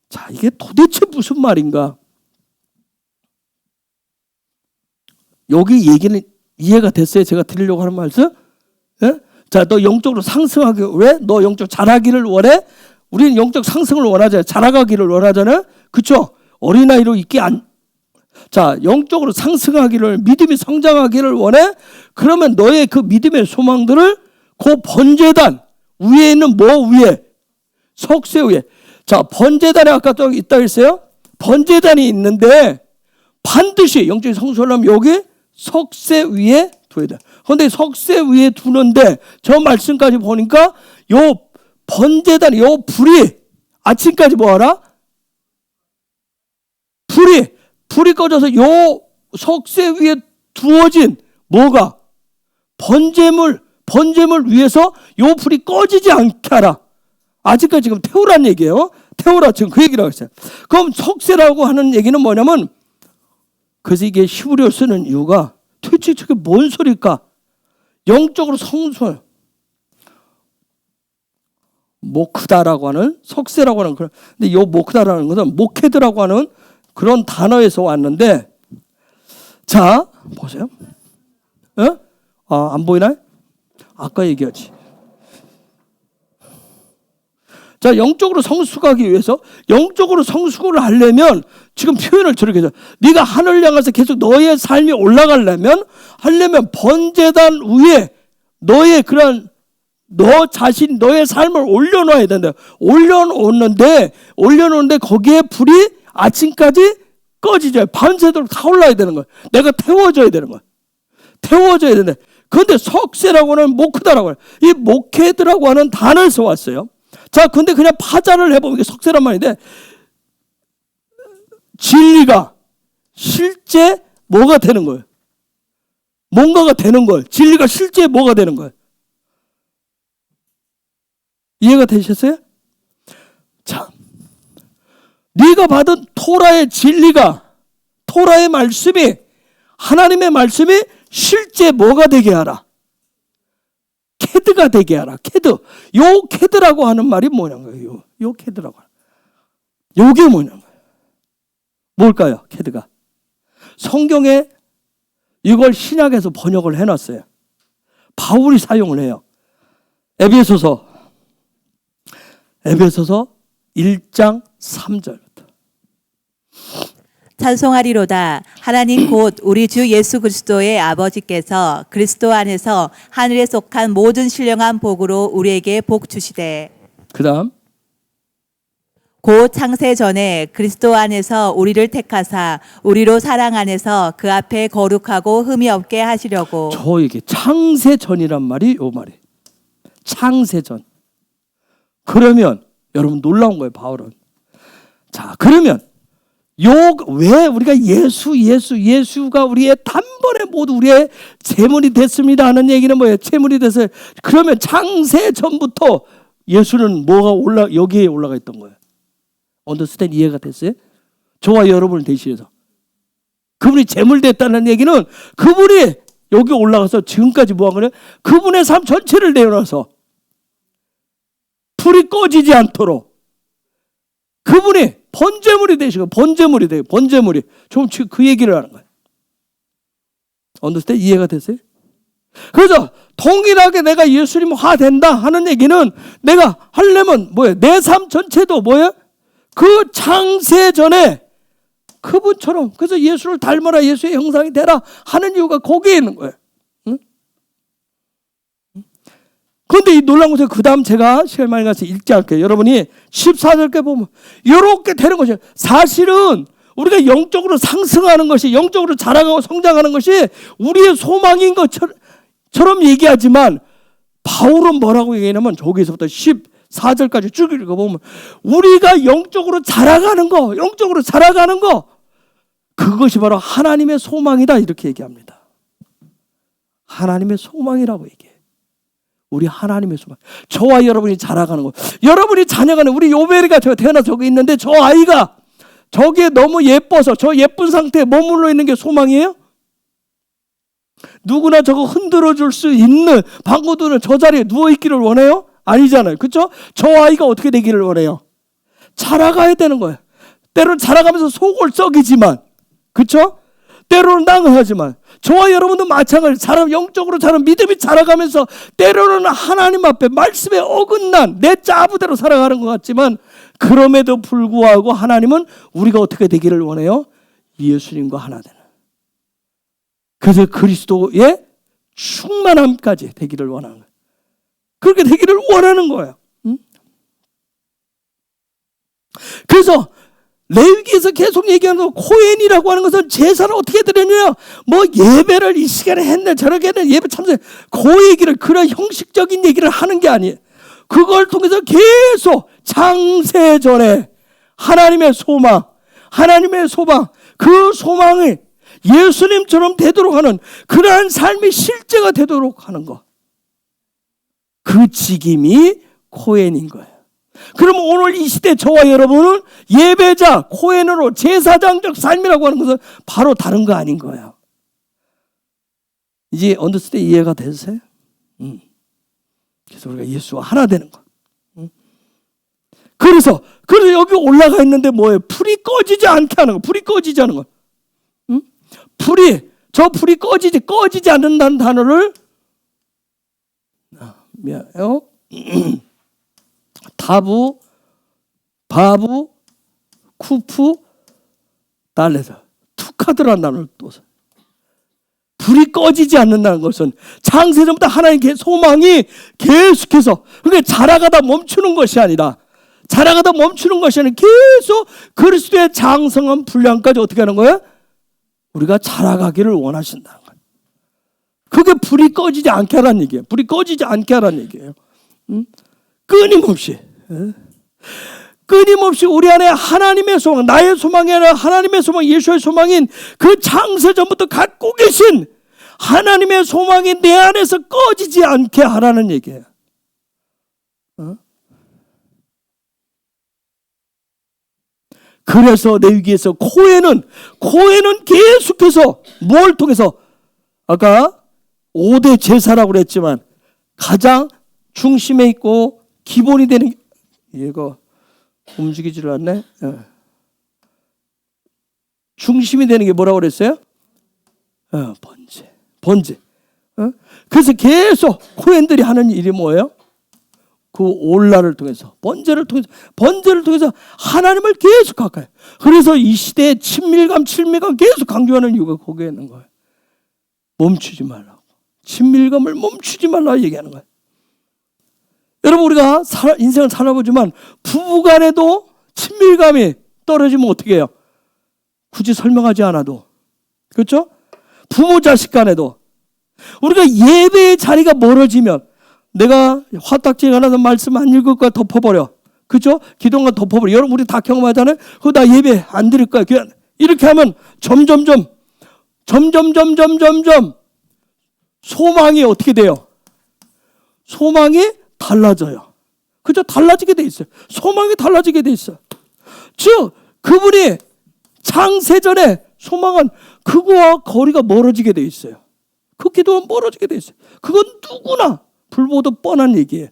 자, 이게 도대체 무슨 말인가? 여기 얘기는 이해가 됐어요? 제가 드리려고 하는 말씀? 예? 자, 너 영적으로 상승하기 왜? 너 영적 자라기를 원해? 우리는 영적 상승을 원하잖아요. 자라가기를 원하잖아요. 그렇죠? 어린아이로 자, 영적으로 상승하기를, 믿음이 성장하기를 원해? 그러면 너의 그 믿음의 소망들을 그 번제단 위에 있는 뭐 위에? 석쇠 위에. 자, 번제단에 아까 또 있다고 했어요? 번제단이 있는데 반드시 영적인 성수를 하면 여기 석쇠 위에 둬야 돼. 그런데 석쇠 위에 두는데 저 말씀까지 보니까 요 번제단, 요 불이 아침까지 뭐 하라? 불이 꺼져서 요 석쇠 위에 두어진 뭐가? 번제물 위에서 요 불이 꺼지지 않게 하라. 아직까지 지금 태우란 얘기예요. 태우라 지금 그 얘기를 하고 있어요. 그럼 속세라고 하는 얘기는 뭐냐면, 그래서 이게 히브리어 쓰는 이유가 도대체 저게 뭔 소리일까? 영적으로 성소, 모크다라고 하는, 속세라고 하는 그런, 근데 이 모크다라는 것은 모케드라고 하는 그런 단어에서 왔는데, 자 보세요. 안 보이나요? 아까 얘기하지. 자, 영적으로 성숙하기 위해서, 영적으로 성숙을 하려면 지금 표현을 저렇게 해서, 네가 하늘 향해서 계속 너의 삶이 올라가려면, 번제단 위에 너의 그런 너 자신, 너의 삶을 올려놓아야 된다. 올려놓는데 거기에 불이 아침까지 꺼지죠. 밤새도록 타올라야 되는 거야. 내가 태워줘야 되는 거야. 태워줘야 되는데, 그런데 석세라고 하는 모크다라고 해요. 이 모케드라고 하는 단어에서 왔어요. 자, 근데 그냥 파자를 해보면 이게 석세란 말인데, 진리가 실제 뭐가 되는 거예요? 뭔가가 되는 거예요. 진리가 실제 뭐가 되는 거예요? 이해가 되셨어요? 자, 네가 받은 토라의 진리가, 토라의 말씀이, 하나님의 말씀이 실제 뭐가 되게 하라? 캐드가 되게 하라. 캐드. 요 캐드라고 하는 말이 뭐냐고요. 요 캐드라고 하는. 요게 뭐냐고요. 뭘까요? 캐드가. 성경에 이걸 신약에서 번역을 해놨어요. 바울이 사용을 해요. 에베소서 1장 3절부터. 찬송하리로다. 하나님 곧 우리 주 예수 그리스도의 아버지께서 그리스도 안에서 하늘에 속한 모든 신령한 복으로 우리에게 복 주시되, 그 다음 곧 창세 전에 그리스도 안에서 우리를 택하사 우리로 사랑 안에서 그 앞에 거룩하고 흠이 없게 하시려고. 저에게 창세전이란 말이 요 말이에요. 창세전. 그러면 여러분 놀라운 거예요, 바울은. 자, 그러면 왜 우리가 예수가 우리의 단번에 모두 우리의 제물이 됐습니다 하는 얘기는 뭐예요? 제물이 됐어요. 그러면 창세 전부터 예수는 뭐가 여기에 올라가 있던 거예요. 언더스탠 이해가 됐어요? 저와 여러분을 대신해서 그분이 제물됐다는 얘기는 그분이 여기 올라가서 지금까지 뭐한 거예요? 그분의 삶 전체를 내어놔서 불이 꺼지지 않도록 그분이 번제물이 되시고, 번제물이 돼요. 번제물이. 좀 그 얘기를 하는 거예요. 언더스탠 이해가 됐어요? 그래서 동일하게 내가 예수님화 된다 하는 얘기는, 내가 하려면 뭐예요? 내 삶 전체도 뭐예요? 그 창세 전에 그분처럼, 그래서 예수를 닮아라, 예수의 형상이 되라 하는 이유가 거기에 있는 거예요. 응? 그런데 이 놀라운 것은 그 다음 제가 시간 많이 가서 읽지 않을게요. 여러분이 14절께 보면 이렇게 되는 것이에요. 사실은 우리가 영적으로 상승하는 것이, 영적으로 자라가고 성장하는 것이 우리의 소망인 것처럼 얘기하지만, 바울은 뭐라고 얘기하냐면 저기서부터 14절까지 쭉 읽어보면 우리가 영적으로 자라가는 거, 그것이 바로 하나님의 소망이다 이렇게 얘기합니다. 하나님의 소망이라고 얘기해요. 우리 하나님의 소망. 저와 여러분이 자라가는 거. 여러분이 자녀가는, 우리 요베리가 태어나서 저기 있는데 저 아이가 저기에 너무 예뻐서 저 예쁜 상태에 머물러 있는 게 소망이에요? 누구나 저거 흔들어 줄 수 있는 방구들은 저 자리에 누워있기를 원해요? 아니잖아요. 그렇죠? 저 아이가 어떻게 되기를 원해요? 자라가야 되는 거예요. 때로는 자라가면서 속을 썩이지만, 그렇죠? 때로는 낭하지만, 저와 여러분도 마찬가지. 영적으로 자란 믿음이 자라가면서 때로는 하나님 앞에 말씀에 어긋난 내 짜부대로 살아가는 것 같지만, 그럼에도 불구하고 하나님은 우리가 어떻게 되기를 원해요? 예수님과 하나 되는. 그래서 그리스도의 충만함까지 되기를 원하는 거예요. 그렇게 되기를 원하는 거예요. 응? 그래서 레위기에서 계속 얘기하는 코헨이라고 하는 것은 제사를 어떻게 드렸냐, 뭐 예배를 이 시간에 했네 저렇게 했네, 예배 참석, 그 얘기를, 그런 형식적인 얘기를 하는 게 아니에요. 그걸 통해서 계속 창세전에 하나님의 소망, 그 소망이 예수님처럼 되도록 하는 그러한 삶이 실제가 되도록 하는 것, 그 직임이 코헨인 거예요. 그러면 오늘 이 시대 저와 여러분은 예배자, 코헨으로 제사장적 삶이라고 하는 것은 바로 다른 거 아닌 거예요. 이제 언더스탠 이해가 되세요? 그래서 우리가 예수와 하나 되는 거. 그래서 여기 올라가 있는데 뭐예요? 불이 꺼지지 않게 하는 거. 불이 꺼지지 않는 거. 불이 꺼지지 않는다는 단어를 다부, 바부, 쿠프, 달레서 투카드라는 단어를 또 써요. 불이 꺼지지 않는다는 것은 창세전부터 하나님의 소망이 계속해서, 그러니까 자라가다 멈추는 것이 아니라 계속 그리스도의 장성한 분량까지 어떻게 하는 거예요? 우리가 자라가기를 원하신다는 거예요. 그게 불이 꺼지지 않게 하라는 얘기예요. 불이 꺼지지 않게 하라는 얘기예요. 끊임없이 우리 안에 하나님의 소망, 나의 소망이 아니라 하나님의 소망, 예수의 소망인 그 창세전부터 갖고 계신 하나님의 소망이 내 안에서 꺼지지 않게 하라는 얘기예요. 그래서 레위기에서 코헨은 계속해서 뭘 통해서, 아까 5대 제사라고 그랬지만 가장 중심에 있고 기본이 되는, 얘가 움직이질 않네. 중심이 되는 게 뭐라고 그랬어요? 번제. 그래서 계속 코헨들이 하는 일이 뭐예요? 그 올라를 통해서, 번제를 통해서 하나님을 계속 가까이. 그래서 이 시대에 친밀감 계속 강조하는 이유가 거기에 있는 거예요. 멈추지 말라고. 친밀감을 멈추지 말라고 얘기하는 거예요. 여러분, 우리가 인생을 살아보지만 부부간에도 친밀감이 떨어지면 어떻게 해요? 굳이 설명하지 않아도. 그렇죠? 부모 자식 간에도. 우리가 예배의 자리가 멀어지면, 내가 화딱지에 가서 말씀 안 읽을 거야 덮어버려. 그렇죠? 기도가 덮어버려. 여러분, 우리 다 경험하잖아요. 나 예배 안 드릴 거야. 이렇게 하면 점점 소망이 어떻게 돼요? 소망이 달라져요. 그죠? 달라지게 돼 있어요. 소망이 달라지게 돼 있어요. 즉, 그분이 창세전에 소망한 그거와 거리가 멀어지게 돼 있어요. 그 기도가 멀어지게 돼 있어요. 그건 누구나 불보듯 뻔한 얘기예요.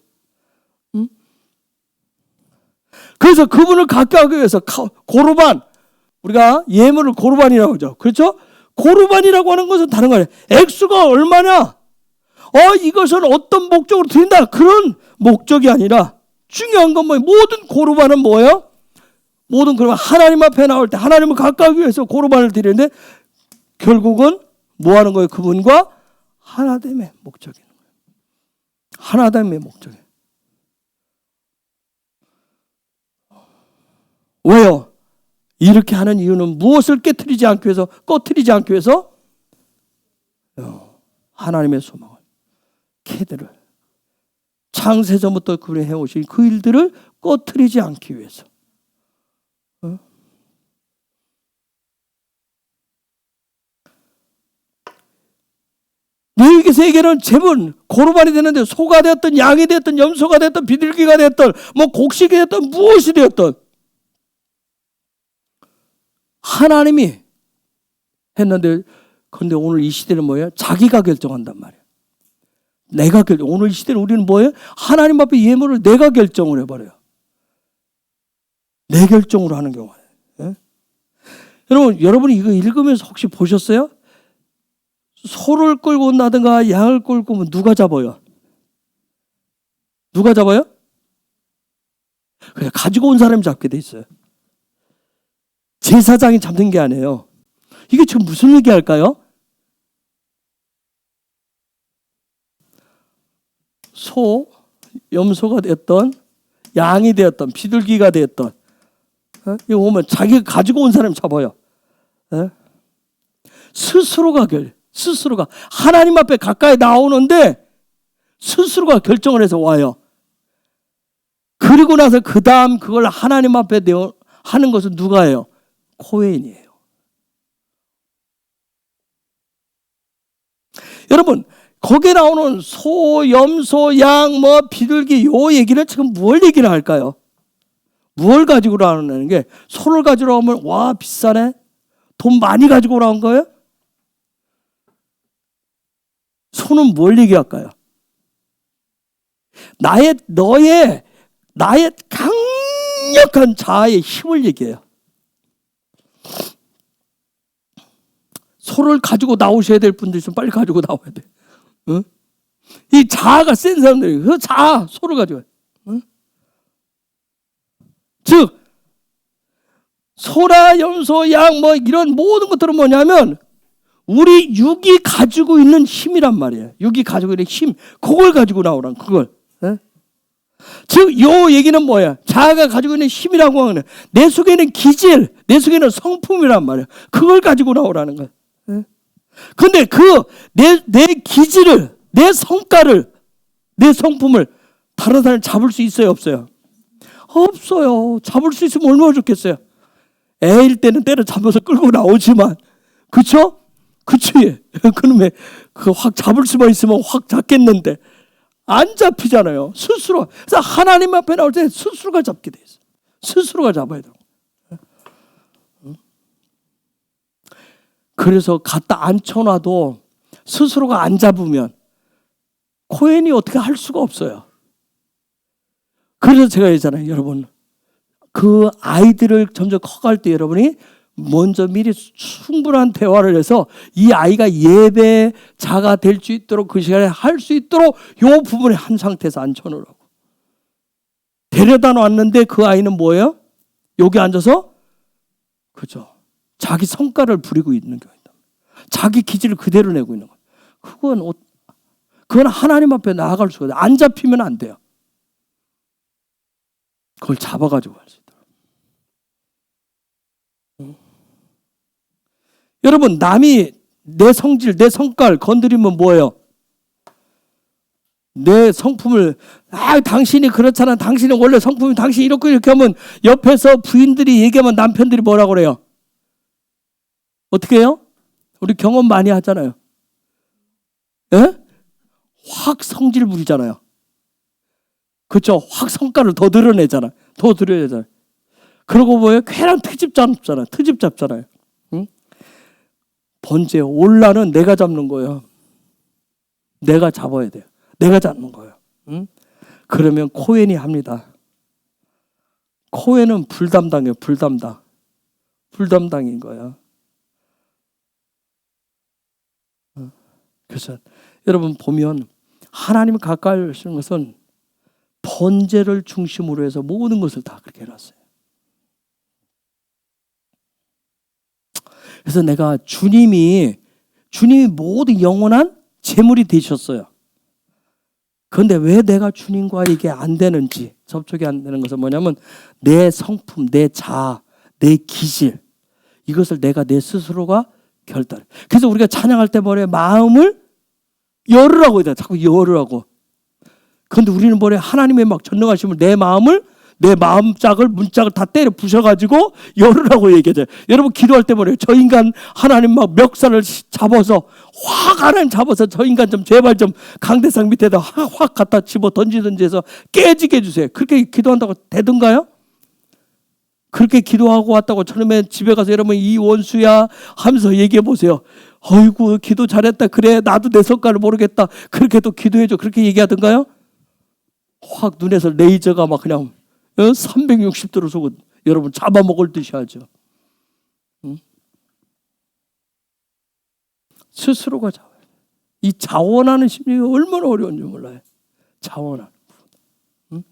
그래서 그분을 가까이 위해서 고르반, 우리가 예물을 고르반이라고 하죠. 그렇죠? 고르반이라고 하는 것은 다른 거예요. 액수가 얼마냐? 이것은 어떤 목적으로 드린다. 그런 목적이 아니라 중요한 건 뭐예요? 모든 고르반은 뭐예요? 모든 고르반, 하나님 앞에 나올 때 하나님을 가까이 위해서 고르반을 드리는데 결국은 뭐 하는 거예요? 그분과 하나됨의 목적이에요. 하나됨의 목적이에요. 왜요? 이렇게 하는 이유는 무엇을 꺼트리지 않기 위해서 하나님의 소망을, 캐들을, 창세전부터 그분이 해오신 그 일들을 꺼트리지 않기 위해서. 레위기 세계는 제문, 고르반이 되는데 소가 되었던, 양이 되었던, 염소가 되었던, 비둘기가 되었던, 곡식이 되었던, 무엇이 되었던 하나님이 했는데, 그런데 오늘 이 시대는 뭐예요? 자기가 결정한단 말이에요. 오늘 이 시대는 우리는 뭐예요? 하나님 앞에 예물을 내가 결정을 해버려요. 내 결정으로 하는 경우가. 예? 여러분이 이거 읽으면서 혹시 보셨어요? 소를 끌고 온다든가 양을 끌고 오면 누가 잡아요? 누가 잡아요? 그냥 가지고 온 사람이 잡게 돼 있어요. 제사장이 잡는 게 아니에요. 이게 지금 무슨 얘기 할까요? 소, 염소가 됐던, 양이 되었던, 비둘기가 되었던, 이거 보면 자기가 가지고 온 사람이 잡아요. 스스로가 하나님 앞에 가까이 나오는데 스스로가 결정을 해서 와요. 그리고 나서 그 다음 그걸 하나님 앞에 하는 것은 누가 해요? 코헨이에요. 여러분, 거기에 나오는 소, 염소, 양, 비둘기, 요 얘기는 지금 뭘 얘기를 할까요? 뭘 가지고 나오는 게, 소를 가지고 오면 와 비싸네, 돈 많이 가지고 나온 거예요? 소는 뭘 얘기할까요? 나의 강력한 자아의 힘을 얘기해요. 소를 가지고 나오셔야 될 분들 있으면 빨리 가지고 나와야 돼. 응? 이 자아가 센 사람들이 그 자아, 소를 가지고. 응? 즉 소라, 염소, 양 뭐 이런 모든 것들은 뭐냐면 우리 육이 가지고 있는 힘이란 말이에요. 육이 가지고 있는 힘, 그걸 가지고 나오란, 그걸. 즉, 요 얘기는 뭐야? 자아가 가지고 있는 힘이라고 하는, 내 속에는 기질, 내 속에는 성품이란 말이야. 그걸 가지고 나오라는 거야. 근데 내 기질을, 내 성과를, 내 성품을 다른 사람이 잡을 수 있어요, 없어요? 없어요. 잡을 수 있으면 얼마나 좋겠어요. 애일 때는 때려잡아서 끌고 나오지만, 그쵸? 그치? 그놈의 확 잡을 수만 있으면 확 잡겠는데, 안 잡히잖아요. 스스로. 그래서 하나님 앞에 나올 때 스스로가 잡게 돼 있어요. 스스로가 잡아야 돼요. 그래서 갖다 앉혀놔도 스스로가 안 잡으면 코엔이 어떻게 할 수가 없어요. 그래서 제가 얘기잖아요, 여러분. 그 아이들을 점점 커갈 때 여러분이 먼저 미리 충분한 대화를 해서 이 아이가 예배자가 될 수 있도록, 그 시간에 할 수 있도록 요 부분에 한 상태에서 앉혀놓으라고. 데려다 놨는데 그 아이는 뭐예요? 여기 앉아서, 그죠, 자기 성과를 부리고 있는 거예요. 자기 기질을 그대로 내고 있는 거예요. 그건 하나님 앞에 나아갈 수가 없어요. 안 잡히면 안 돼요. 그걸 잡아가지고 할 수 있도록. 여러분, 남이 내 성질, 내 성깔 건드리면 뭐예요? 내 성품을, 당신이 그렇잖아, 당신은 원래 성품이, 당신이 이렇게 하면, 옆에서 부인들이 얘기하면 남편들이 뭐라고 그래요? 어떻게 해요? 우리 경험 많이 하잖아요. 예? 확 성질 부리잖아요. 그렇죠? 확 성깔을 더 드러내잖아. 더 드러내잖아요. 그러고 뭐예요? 괜한 트집 잡잖아요. 응? 번제, 올라는 내가 잡는 거예요. 내가 잡아야 돼요. 내가 잡는 거예요. 응? 그러면 코엔이 합니다. 코엔은 불담당이에요. 불담당인 거야. 그래서 여러분 보면 하나님을 가까이 하시는 것은 번제를 중심으로 해서 모든 것을 다 그렇게 해놨어요. 그래서 내가 주님이 모든 영원한 제물이 되셨어요. 그런데 왜 내가 주님과 이게 안 되는지, 접촉이 안 되는 것은 뭐냐면 내 성품, 내 자아, 내 기질, 이것을 내가 내 스스로가 결단. 그래서 우리가 찬양할 때 뭐래요? 마음을 열으라고 해요. 자꾸 열으라고. 그런데 우리는 뭐래요? 하나님의 막 전능하심을 내 마음짝을, 문짝을 다 때려 부셔가지고 열으라고 얘기하죠. 여러분 기도할 때 뭐래요? 저 인간 하나님 막 멱살을 잡아서 확 하나님 잡아서 저 인간 좀 제발 좀 강대상 밑에다 확 갖다 집어 던지든지 해서 깨지게 해주세요. 그렇게 기도한다고 되던가요? 그렇게 기도하고 왔다고 처음에 집에 가서 여러분 이 원수야 하면서 얘기해 보세요. 어이구 기도 잘했다. 그래 나도 내 성깔을 모르겠다. 그렇게 또 기도해줘. 그렇게 얘기하던가요? 확 눈에서 레이저가 막 그냥 360도로 쏘고 여러분 잡아먹을 듯이 하죠. 응? 스스로가 잡아요. 이 자원하는 심리가 얼마나 어려운지 몰라요. 자원하는. 응?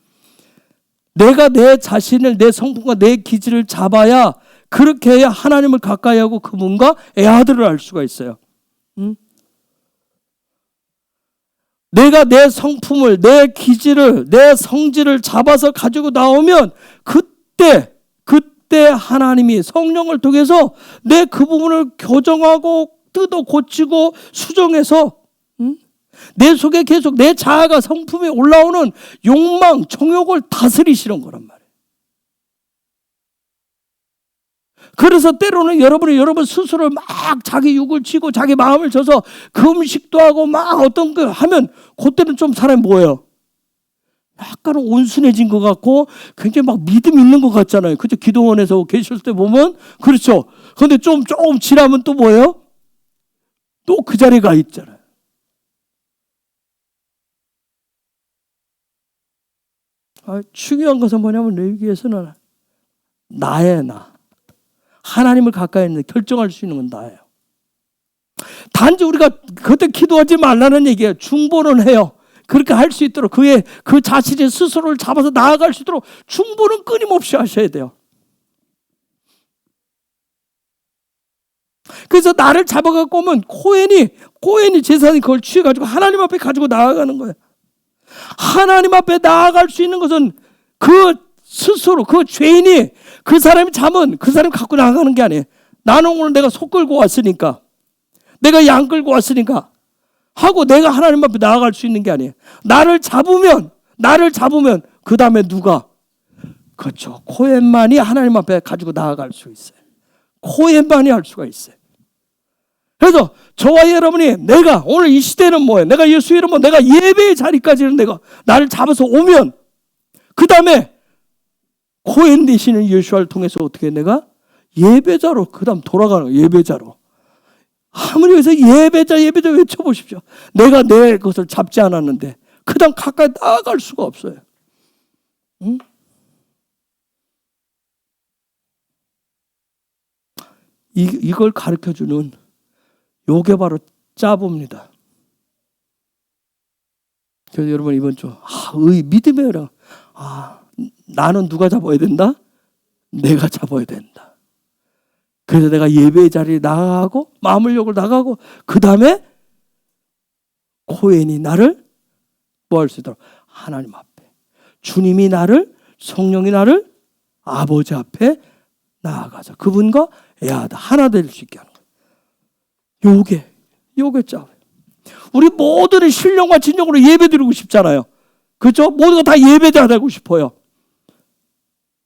내가 내 자신을, 내 성품과 내 기질을 잡아야, 그렇게 해야 하나님을 가까이 하고 그분과 애아들을 알 수가 있어요. 응? 내가 내 성품을, 내 기질을, 내 성질을 잡아서 가지고 나오면 그때 하나님이 성령을 통해서 내 그 부분을 교정하고 뜯어 고치고 수정해서 내 속에 계속 내 자아가 성품에 올라오는 욕망, 정욕을 다스리시는 거란 말이에요. 그래서 때로는 여러분 스스로 막 자기 육을 치고 자기 마음을 줘서 금식도 하고 막 어떤 거 하면 그때는 좀 사람이 뭐예요? 약간은 온순해진 것 같고 굉장히 막 믿음 있는 것 같잖아요. 그죠? 기도원에서 계실 때 보면 그렇죠. 그런데 조금 지나면 또 뭐예요? 또 그 자리에 가 있잖아요. 중요한 것은 뭐냐면 레위기에서는 나예요, 나. 하나님을 가까이 있는 결정할 수 있는 건 나예요. 단지 우리가 그때 기도하지 말라는 얘기예요. 중보는 해요. 그렇게 할 수 있도록 그 자신의 스스로를 잡아서 나아갈 수 있도록 중보는 끊임없이 하셔야 돼요. 그래서 나를 잡아갖고 오면 코헨이 제사장이 그걸 취해가지고 하나님 앞에 가지고 나아가는 거예요. 하나님 앞에 나아갈 수 있는 것은 그 스스로 그 죄인이 그 사람이 잡은 그 사람이 갖고 나가는 게 아니에요. 나는 오늘 내가 소 끌고 왔으니까 내가 양 끌고 왔으니까 하고 내가 하나님 앞에 나아갈 수 있는 게 아니에요. 나를 잡으면 그 다음에 누가? 그렇죠. 코헨만이 하나님 앞에 가지고 나아갈 수 있어요. 코헨만이 할 수가 있어요. 그래서 저와 여러분이 내가 오늘 이 시대는 뭐예요? 내가 예수 이름으로 내가 예배의 자리까지는 내가 나를 잡아서 오면 그 다음에 코헨 되시는 예수를 통해서 어떻게 내가 예배자로 그 다음 돌아가는 거예요. 예배자로. 아무리 여기서 예배자 외쳐보십시오. 내가 내 것을 잡지 않았는데 그 다음 가까이 나아갈 수가 없어요. 응? 이걸 가르쳐주는 요게 바로 짜부입니다. 그래서 여러분 이번 주 믿음의 여러 나는 누가 잡아야 된다? 내가 잡아야 된다. 그래서 내가 예배의 자리에 나가고 마음을 열고 나가고 그 다음에 코헨이 나를 뭐 할 수 있도록 하나님 앞에 주님이 나를 성령이 나를 아버지 앞에 나아가서 그분과 하나 될 수 있게 하는 거예요. 요게 짜요. 우리 모두는 신령과 진정으로 예배 드리고 싶잖아요. 그렇죠? 모두가 다 예배자 되고 싶어요.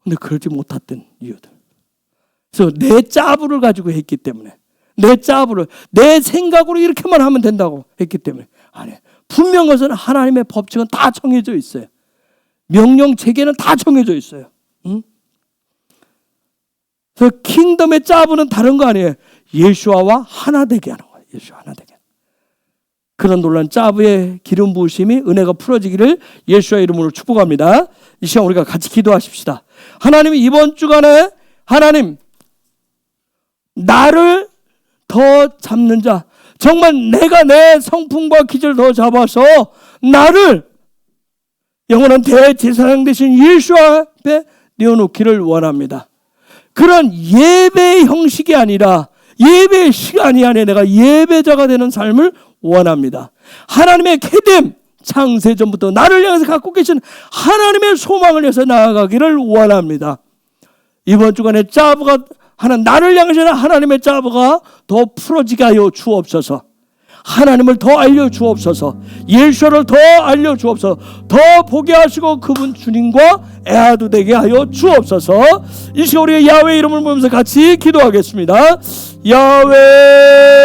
근데 그러지 못했던 이유들. 그래서 내 짜부를 가지고 했기 때문에 내 생각으로 이렇게만 하면 된다고 했기 때문에 아니에요. 분명한 것은 하나님의 법칙은 다 정해져 있어요. 명령 체계는 다 정해져 있어요. 응? 그래서 킹덤의 짜부는 다른 거 아니에요. 예수아와 하나 되게 하는 거예요. 예수와 하나 되게. 그런 놀란 짜부의 기름 부으심이 은혜가 풀어지기를 예수의 이름으로 축복합니다. 이 시간 우리가 같이 기도하십시다. 하나님 이번 주간에 하나님 나를 더 잡는 자 정말 내가 내 성품과 기질을 더 잡아서 나를 영원한 대제사장 되신 예수 앞에 내어놓기를 원합니다. 그런 예배의 형식이 아니라 예배의 시간이 아니라 내가 예배자가 되는 삶을 원합니다. 하나님의 계됨 창세전부터 나를 향해서 갖고 계신 하나님의 소망을 위해서 나아가기를 원합니다. 이번 주간에 짜부가 하는 나를 향해서 하나님의 짜부가 더 풀어지게 하여 주옵소서. 하나님을 더 알려주옵소서. 예수를 더 알려주옵소서. 더 보게 하시고 그분 주님과 애아도 되게 하여 주옵소서. 이 시간 우리가 야훼 이름을 부르면서 같이 기도하겠습니다. 야훼